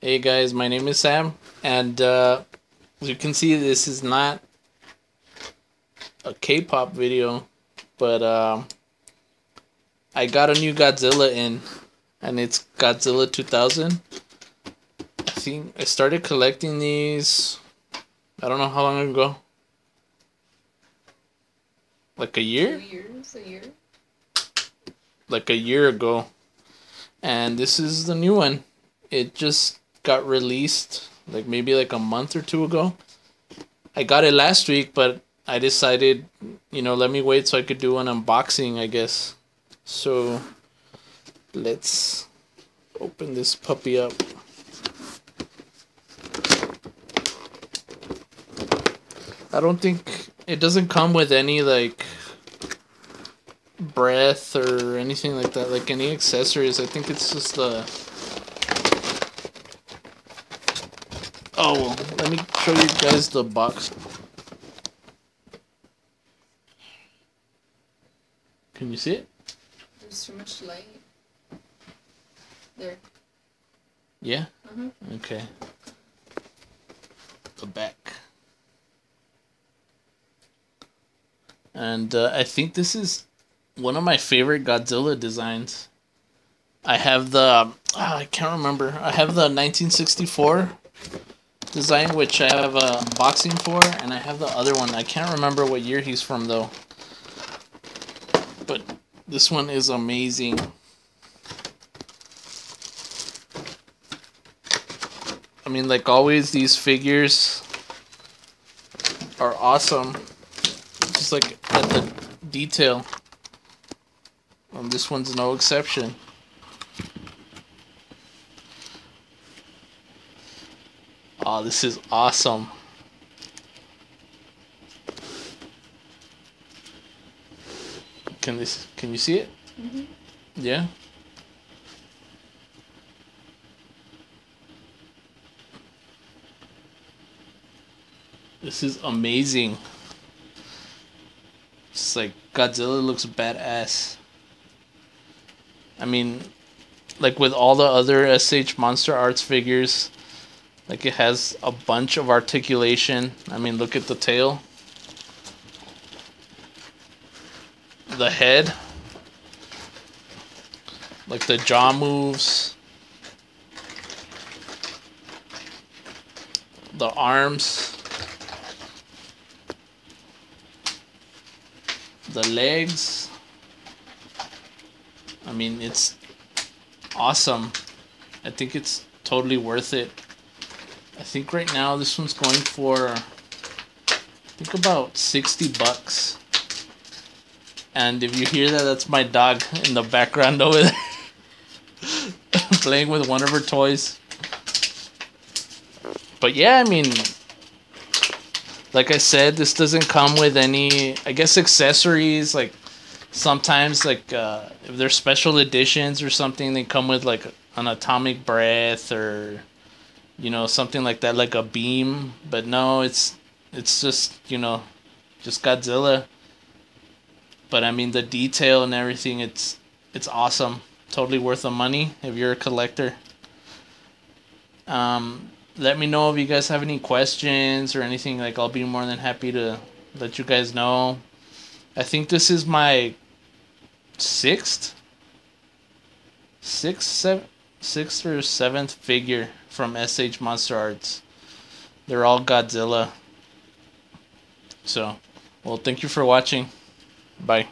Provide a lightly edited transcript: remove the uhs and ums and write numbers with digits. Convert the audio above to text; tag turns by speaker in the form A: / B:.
A: Hey guys, my name is Sam, and as you can see, this is not a K-pop video, but I got a new Godzilla in, and it's Godzilla 2000. I think I started collecting these, I don't know how long ago. Like a year?
B: 2 years, a year.
A: Like a year ago. And this is the new one. It just got released like maybe like a month or two ago. I got it last week, but I decided, let me wait so I could do an unboxing, I guess. So let's open this puppy up. I don't think it doesn't come with any like breath or anything like that, like any accessories. I think it's just the well, let me show you guys the box. Can you see it?
B: There's too much light. There.
A: Yeah? Okay. The back. And I think this is one of my favorite Godzilla designs. I have the... I can't remember. I have the 1964 design, which I have a boxing for, and I have the other one. I can't remember what year he's from, though. But this one is amazing. I mean, like always, these figures are awesome. Just like at the detail. And this one's no exception. Oh, this is awesome. Can you see it? Yeah. This is amazing. It's like Godzilla looks badass. I mean, like with all the other S.H.MonsterArts figures, like it has a bunch of articulation. I mean, look at the tail. The head. Like the jaw moves. The arms. The legs. I mean, it's awesome. I think it's totally worth it. I think right now this one's going for, I think about $60. And if you hear that, that's my dog in the background over there. Playing with one of her toys. But yeah, I mean, like I said, this doesn't come with any, I guess, accessories. Like sometimes, like if they're special editions or something, they come with like an atomic breath or something like that, like a beam. But no, it's just just Godzilla. But I mean, the detail and everything, it's awesome. Totally worth the money if you're a collector. Let me know if you guys have any questions or anything. Like, I'll be more than happy to let you guys know. I think this is my sixth or seventh figure from S.H.MonsterArts. They're all Godzilla. So, well, thank you for watching. Bye.